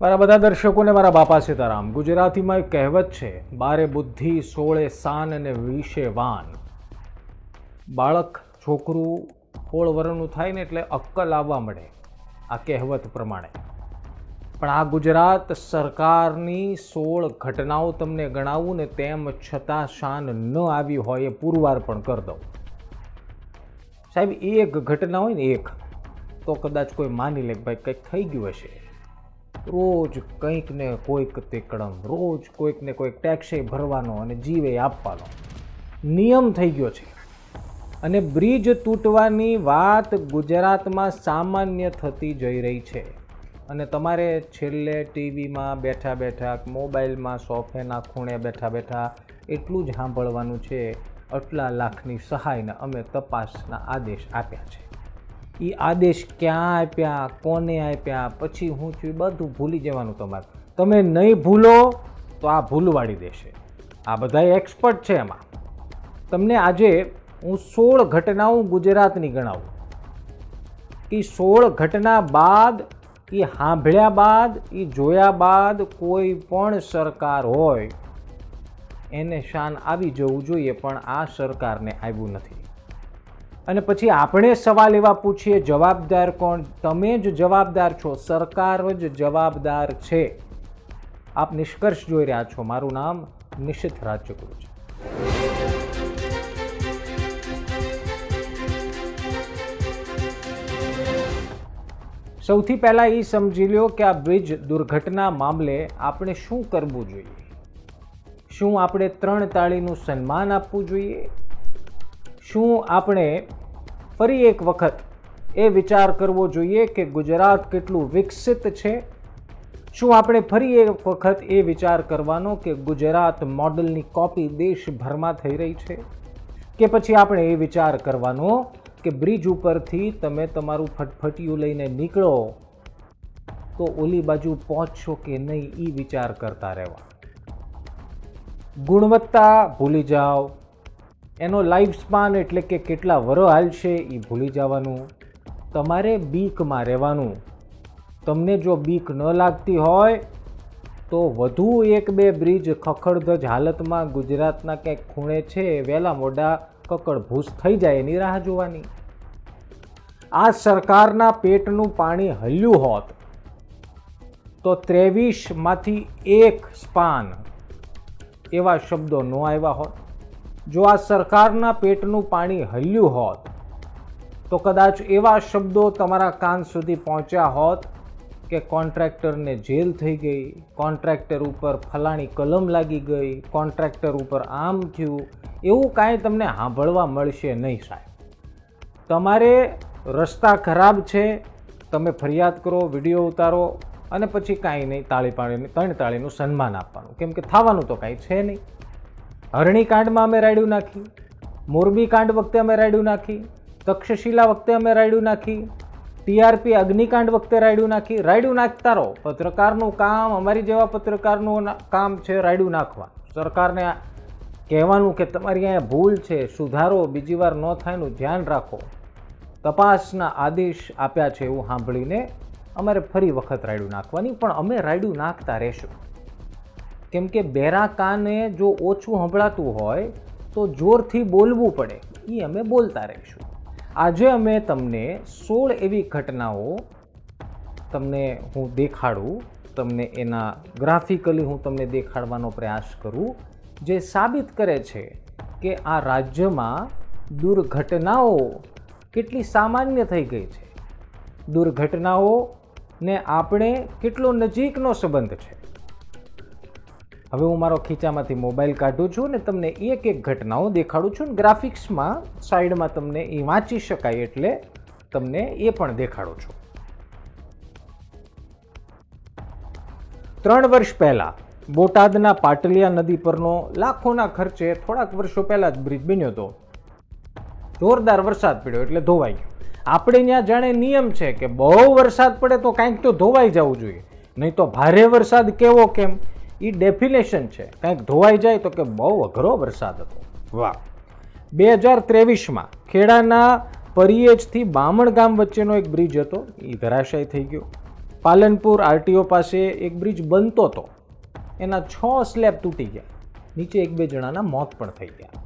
મારા બધા દર્શકોને મારા બાપા સીતારામ. ગુજરાતીમાં એક કહેવત છે, 12 બુદ્ધિ 16 શાન અને 20 વાન. બાળક છોકરું 16 વર્ષનું થાય ને એટલે અક્કલ આવવા મળે, આ કહેવત પ્રમાણે. પણ આ ગુજરાત સરકારની 16 ઘટનાઓ તમને ગણાવું ને તેમ છતાં શાન ન આવી હોય એ પુરવાર પણ કરી દઉં. સાહેબ, એક ઘટના હોય ને એક તો કદાચ કોઈ માની લે કે ભાઈ કંઈક થઈ ગયું હશે. રોજ કંઈક ને કોઈક તેકડમ, રોજ કોઈક ને કોઈક ટેક્સે ભરવાનો અને જીવે આપવાનો નિયમ થઈ ગયો છે. અને બ્રિજ તૂટવાની વાત ગુજરાતમાં સામાન્ય થતી જઈ રહી છે. અને તમારે છેલ્લે ટીવીમાં બેઠા બેઠા, મોબાઈલમાં સોફેના ખૂણે બેઠા બેઠા એટલું જ સાંભળવાનું છે, આટલા લાખની સહાયના અમે તપાસના આદેશ આપ્યા છે. એ આદેશ ક્યાં આપ્યા, કોને આપ્યા, પછી હું છું, બધું ભૂલી જવાનું તમારે. તમે નહીં ભૂલો તો આ ભૂલવાડી દેશે. આ બધા એક્સપર્ટ છે એમાં. તમને આજે હું 16 ઘટનાઓ ગુજરાતની ગણાવું કે 16 ઘટના બાદ, એ સાંભળ્યા બાદ, એ જોયા બાદ કોઈ પણ સરકાર હોય એને શાન આવી જવું જોઈએ, પણ આ સરકારને આવ્યું નથી. અને પછી આપણે સવાલ એવા પૂછીએ, જવાબદાર કોણ? તમે જ જવાબદાર છો, સરકાર જ જવાબદાર છે. આપ નિષ્કર્ષ જોઈ રહ્યા છો. મારું નામ નિશિત રાજ્યગુરુ છે. સૌથી પહેલાં એ સમજી લો કે આ બ્રિજ દુર્ઘટના મામલે આપણે શું કરવું જોઈએ. શું આપણે 3 તાળીનું સન્માન આપવું જોઈએ? શું આપણે ફરી એક વખત એ વિચાર કરવો જોઈએ કે ગુજરાત કેટલું વિકસિત છે? શું આપણે ફરી એક વખત એ વિચાર કરવાનો કે ગુજરાત મોડલની કોપી દેશભરમાં થઈ રહી છે? કે પછી આપણે એ વિચાર કરવાનો કે બ્રિજ ઉપરથી તમે તમારું ફટફટિયું લઈને નીકળો તો ઓલી બાજુ પહોંચશો કે નહીં, એ વિચાર કરતા રહેવા. ગુણવત્તા ભૂલી જાઓ, એનો લાઈફ સ્પાન એટલે કે કેટલા વર્ષ હાલશે એ ભૂલી જવાનું. તમારે બીકમાં રહેવાનું. તમને જો બીક ન લાગતી હોય તો વધુ 1-2 બ્રિજ ખખડધજ હાલતમાં ગુજરાતના ક્યાંક ખૂણે છે, વહેલા મોડા કકડભૂસ થઈ જાય એની રાહ જોવાની. આ સરકારના પેટનું પાણી હલ્યું હોત તો 23માંથી 1 સ્પાન એવા શબ્દો ન આવ્યા હોત. જો આ સરકારના પેટનું પાણી હલ્યું હોત તો કદાચ એવા શબ્દો તમારા કાન સુધી પહોંચ્યા હોત કે કોન્ટ્રાક્ટરને જેલ થઈ ગઈ, કોન્ટ્રાક્ટર ઉપર ફલાણી કલમ લાગી ગઈ, કોન્ટ્રાક્ટર ઉપર આમ થયું. એવું કાંઈ તમને સાંભળવા મળશે નહીં સાહેબ. તમારે રસ્તા ખરાબ છે, તમે ફરિયાદ કરો, વિડીયો ઉતારો અને પછી કાંઈ નહીં, તાળી પાડીને 3 તાળીનું સન્માન આપવાનું. કેમ કે થવાનું તો કાંઈ છે નહીં. હરણી કાંડમાં અમે રાયડું નાખી, મોરબી કાંડ વખતે અમે રાયડું નાખી, તક્ષશિલા વખતે અમે રાયડું નાખી, TRP અગ્નિકાંડ વખતે રાયડું નાખી. રાયડું નાખતા રહો. પત્રકારનું કામ, અમારી જેવા પત્રકારનું કામ છે રાયડું નાખવા. સરકારને કહેવાનું કે તમારી અહીંયા ભૂલ છે, સુધારો, બીજી વાર ન થાય એનું ધ્યાન રાખો. તપાસના આદેશ આપ્યા છે એવું સાંભળીને અમારે ફરી વખત રાયડું નાખવાની. પણ અમે રાયડું નાખતા રહેશું. કેમ કે બેરા કાને જો ઓછું સંભળાતું હોય તો જોરથી બોલવું પડે, એ અમે બોલતા રહીશું. આજે અમે તમને 16 એવી ઘટનાઓ તમને હું દેખાડું, તમને એના ગ્રાફિકલી હું તમને દેખાડવાનો પ્રયાસ કરું, જે સાબિત કરે છે કે આ રાજ્યમાં દુર્ઘટનાઓ કેટલી સામાન્ય થઈ ગઈ છે. દુર્ઘટનાઓને આપણે કેટલો નજીકનો સંબંધ છે. હવે હું મારો ખીચામાંથી મોબાઈલ કાઢું છું ને તમને એક ઘટનાઓ દેખાડું છું. ગ્રાફિક્સમાં સાઈડમાં તમને એ વાંચી શકાય એટલે તમને એ પણ દેખાડું છું. 3 વર્ષ પહેલાં બોટાદના પાટલિયા નદી પરનો લાખોના ખર્ચે થોડાક વર્ષો પહેલાં જ બ્રિજ બન્યો હતો. જોરદાર વરસાદ પડ્યો એટલે ધોવાઈ ગયો. આપણે ત્યાં જાણે નિયમ છે કે બહુ વરસાદ પડે તો કાંઈક તો ધોવાઈ જવું જોઈએ, નહીં તો ભારે વરસાદ કેવો કેમ, એ ડેફિનેશન છે. કંઈક ધોવાઈ જાય તો કે બહુ અઘરો વરસાદ હતો. વાહ. 2023માં ખેડાના પરિયેજથી બામણ ગામ વચ્ચેનો એક બ્રિજ હતો, એ ધરાશાયી થઈ ગયો. પાલનપુર આરટીઓ પાસે એક બ્રિજ બનતો હતો, એના 6 સ્લેબ તૂટી ગયા, નીચે 1-2 જણાના મોત પણ થઈ ગયા.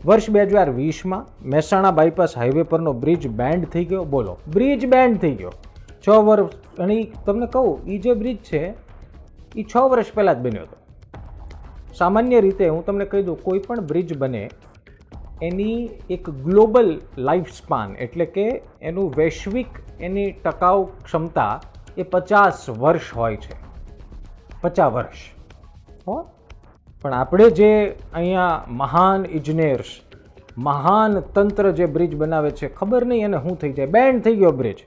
વર્ષ 2020માં મહેસાણા બાયપાસ હાઈવે પરનો બ્રિજ બેન્ડ થઈ ગયો. બોલો, બ્રિજ બેન્ડ થઈ ગયો 6 વર્ષ. અને તમને કહું, એ જે બ્રિજ છે એ 6 વર્ષ પહેલાં જ બન્યો હતો. સામાન્ય રીતે હું તમને કહી દઉં, કોઈ પણ બ્રિજ બને એની એક ગ્લોબલ લાઈફ સ્પાન એટલે કે એનું વૈશ્વિક એની ટકાઉ ક્ષમતા એ 50 વર્ષ હોય છે. 50 વર્ષ હો. પણ આપણે જે અહીંયા મહાન ઇજનેર્સ, મહાન તંત્ર જે બ્રિજ બનાવે છે, ખબર નહીં એને શું થઈ જાય, બેન્ડ થઈ ગયો બ્રિજ.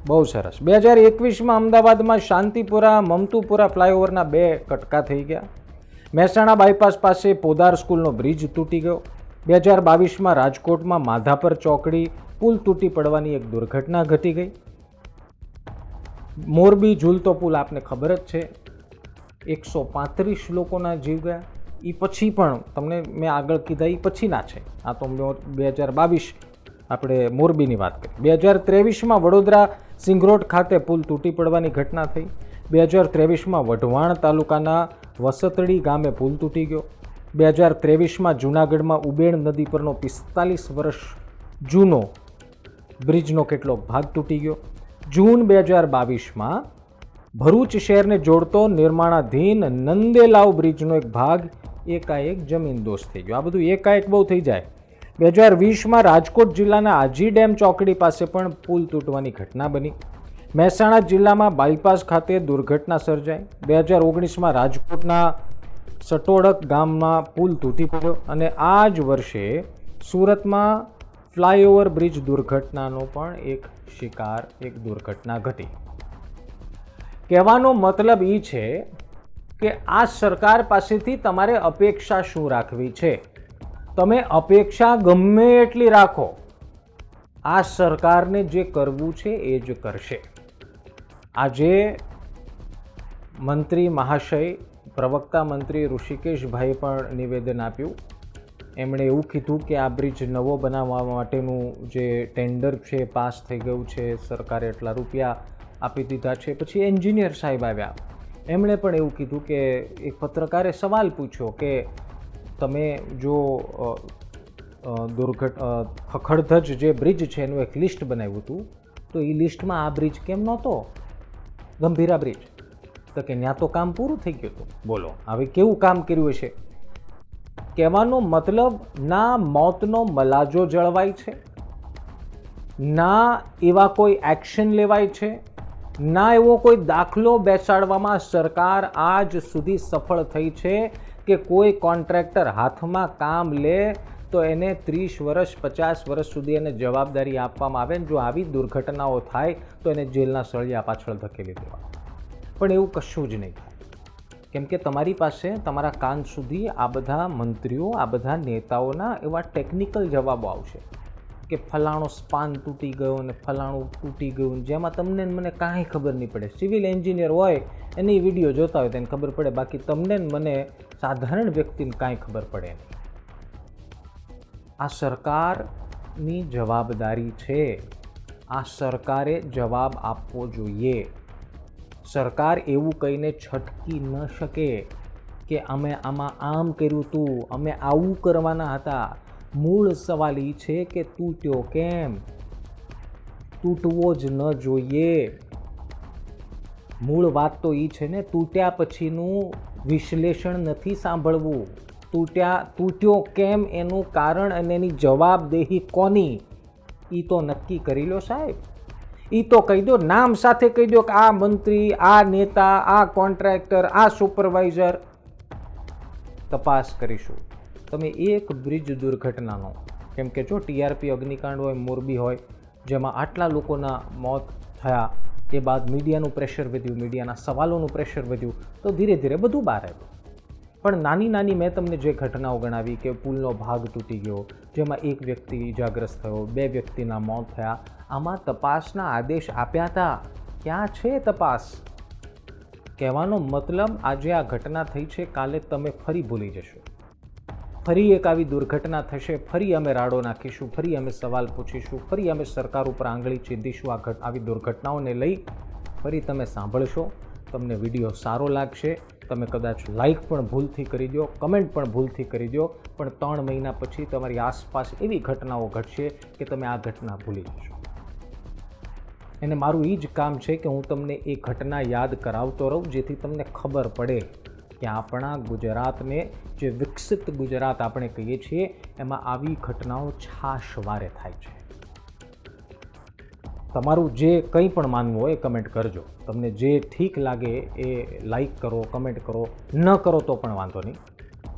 બહુ સરસ. 2021માં અમદાવાદમાં શાંતિપુરા મમતુપુરા ફ્લાયઓવરના 2 કટકા થઈ ગયા. મહેસાણા બાયપાસ પાસે પોદાર સ્કૂલનો બ્રિજ તૂટી ગયો. 2022માં રાજકોટમાં માધાપર ચોકડી પુલ તૂટી પડવાની એક દુર્ઘટના ઘટી ગઈ. મોરબી ઝૂલતો પુલ આપને ખબર જ છે, 135 લોકોના જીવ ગયા. એ પછી પણ તમને મેં આગળ કીધા એ પછીના છે, આ તો 2022 આપણે મોરબીની વાત કરી. 2023માં વડોદરા સિંગરોડ ખાતે પુલ તૂટી પડવાની ઘટના થઈ. 2023માં વઢવાણ તાલુકાના વસતડી ગામે પુલ તૂટી ગયો. 2023માં જૂનાગઢમાં ઉબેણ નદી પરનો 45 વર્ષ જૂનો બ્રિજનો કેટલોક ભાગ તૂટી ગયો. જૂન 2022માં ભરૂચ શહેરને જોડતો નિર્માણાધીન નંદેલાવ બ્રિજનો એક ભાગ એકાએક જમીનદોસ્ત થઈ ગયો. આ બધું એકાએક બહુ થઈ જાય. 2020માં રાજકોટ જિલ્લાના આજી ડેમ ચોકડી પાસે પણ પુલ તૂટવાની ઘટના બની. મહેસાણા જિલ્લામાં બાયપાસ ખાતે દુર્ઘટના સર્જાઈ. 2019માં રાજકોટના સટોડક ગામમાં પુલ તૂટી પડ્યો. અને આ જ વર્ષે સુરતમાં ફ્લાયઓવર બ્રિજ દુર્ઘટનાનો પણ એક શિકાર, એક દુર્ઘટના ઘટી. કહેવાનો મતલબ એ છે કે આ સરકાર પાસેથી તમારે અપેક્ષા શું રાખવી છે. તમે અપેક્ષા ગમે એટલી રાખો, આ સરકારને જે કરવું છે એ જ કરશે. આજે મંત્રી મહાશય, પ્રવક્તા મંત્રી ઋષિકેશભાઈએ પણ નિવેદન આપ્યું. એમણે એવું કીધું કે આ બ્રિજ નવો બનાવવા માટેનું જે ટેન્ડર છે પાસ થઈ ગયું છે, સરકારે એટલા રૂપિયા આપી દીધા છે. પછી એન્જિનિયર સાહેબ આવ્યા, એમણે પણ એવું કીધું કે એક પત્રકારે સવાલ પૂછ્યો કે તમે જો ખખડધજ જે બ્રિજ છે એનું એક લિસ્ટ બનાવ્યું હતું, તો એ લિસ્ટમાં આ બ્રિજ કેમ નહોતો, ગંભીરા બ્રિજ? તો કે ત્યાં તો કામ પૂરું થઈ ગયું હતું. બોલો, હવે કેવું કામ કર્યું હશે? કહેવાનો મતલબ, ના મોતનો મલાજો જળવાય છે, ના એવા કોઈ એક્શન લેવાય છે, ના એવો કોઈ દાખલો બેસાડવામાં સરકાર આજ સુધી સફળ થઈ છે કે કોઈ કોન્ટ્રાક્ટર હાથમાં કામ લે તો એને 30 વર્ષ 50 વર્ષ સુધી એને જવાબદારી આપવામાં આવે. જો આવી દુર્ઘટનાઓ થાય તો એને જેલના સળિયા પાછળ ધકેલી દેવા. પણ એવું કશું જ નહીં થાય, કેમ કે તમારી પાસે તમારા કાન સુધી આ બધા મંત્રીઓ, આ બધા નેતાઓના એવા ટેકનિકલ જવાબો આવશે કે ફલાણો સ્પાન તૂટી ગયો અને ફલાણું તૂટી ગયું, જેમાં તમને મને કાંઈ ખબર નહીં પડે. સિવિલ એન્જિનિયર હોય એની વિડીયો જોતા હોય તેને ખબર પડે, બાકી તમને મને સાધારણ વ્યક્તિને કાંઈ ખબર પડે નહીં. આ સરકારની જવાબદારી છે, આ સરકારે જવાબ આપવો જોઈએ. સરકાર એવું કહીને છટકી ન શકે કે અમે આમાં આમ કર્યું હતું, અમે આવું કરવાના હતા. મૂળ સવાલ એ છે કે તૂટ્યો કેમ? તૂટવો જ ન જોઈએ. મૂળ વાત તો એ છે ને, તૂટ્યા પછીનું વિશ્લેષણ નથી સાંભળવું. તૂટ્યો કેમ એનું કારણ અને એની જવાબદેહી કોની, એ તો નક્કી કરી લો સાહેબ. એ તો કહી દો, નામ સાથે કહી દો કે આ મંત્રી, આ નેતા, આ કોન્ટ્રાક્ટર, આ સુપરવાઇઝર. તપાસ કરીશું. તમે એક બ્રિજ દુર્ઘટનાનો, કેમ કે જો ટીઆરપી અગ્નિકાંડ હોય, મોરબી હોય, જેમાં આટલા લોકોના મોત થયા, એ બાદ મીડિયાનું પ્રેશર વધ્યું, મીડિયાના સવાલોનું પ્રેશર વધ્યું, તો ધીરે ધીરે બધું બહાર આવ્યું. પણ નાની નાની મેં તમને જે ઘટનાઓ ગણાવી કે પુલનો ભાગ તૂટી ગયો, જેમાં એક વ્યક્તિ ઇજાગ્રસ્ત થયો, 2 વ્યક્તિના મોત થયા, આમાં તપાસના આદેશ આપ્યા હતા. ક્યાં છે તપાસ? કહેવાનો મતલબ, આજે આ ઘટના થઈ છે, કાલે તમે ફરી ભૂલી જશો. ફરી એક આવી દુર્ઘટના થશે, ફરી અમે રાડો નાખીશું, ફરી અમે સવાલ પૂછીશું, ફરી અમે સરકાર ઉપર આંગળી ચીંધીશું આવી દુર્ઘટનાઓને લઈ. ફરી તમે સાંભળશો, તમને વિડીયો સારો લાગશે, તમે કદાચ લાઈક પણ ભૂલથી કરી દો, કમેન્ટ પણ ભૂલથી કરી દો, પણ 3 મહિના પછી તમારી આસપાસ એવી ઘટનાઓ ઘટશે કે તમે આ ઘટના ભૂલી જશો. અને મારું એ જ કામ છે કે હું તમને એ ઘટના યાદ કરાવતો રહું, જેથી તમને ખબર પડે કે આપણા ગુજરાતને, જે વિકસિત ગુજરાત આપણે કહીએ છીએ, એમાં આવી ઘટનાઓ છાશવારે થાય છે. તમારું જે કંઈ પણ માનવું હોય એ કમેન્ટ કરજો. તમને જે ઠીક લાગે એ લાઈક કરો, કમેન્ટ કરો, ન કરો તો પણ વાંધો નહીં.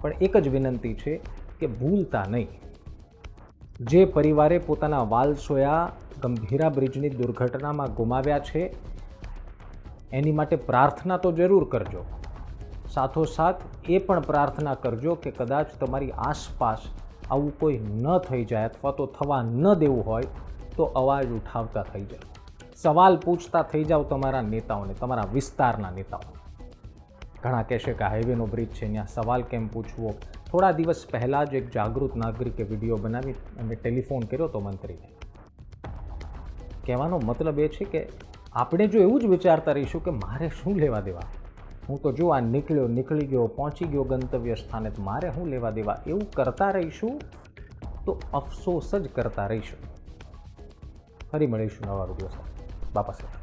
પણ એક જ વિનંતી છે કે ભૂલતા નહીં. જે પરિવારે પોતાના વાલસોયા ગંભીરા બ્રિજની દુર્ઘટનામાં ગુમાવ્યા છે, એની માટે પ્રાર્થના તો જરૂર કરજો. સાથોસાથ એ પણ પ્રાર્થના કરજો કે કદાચ તમારી આસપાસ આવું કોઈ ન થઈ જાય, અથવા તો થવા ન દેવું હોય તો અવાજ ઉઠાવતા થઈ જાય, સવાલ પૂછતા થઈ જાઓ તમારા નેતાઓને, તમારા વિસ્તારના નેતાઓને. ઘણા કહેશે કે હાઈવેનો બ્રિજ છે, ત્યાં સવાલ કેમ પૂછવો? થોડા દિવસ પહેલાં જ એક જાગૃત નાગરિકે વિડીયો બનાવી અને ટેલિફોન કર્યો તો મંત્રીને. કહેવાનો મતલબ એ છે કે આપણે જો એવું જ વિચારતા રહીશું કે મારે શું લેવા દેવા, હું તો જો આ નીકળી ગયો, પહોંચી ગયો ગંતવ્ય સ્થાને, તો મારે શું લેવા દેવા, એવું કરતા રહીશું તો અફસોસ જ કરતા રહીશું. ફરી મળીશું નવા વિડીયો સાથે. બાપા સાહેબ.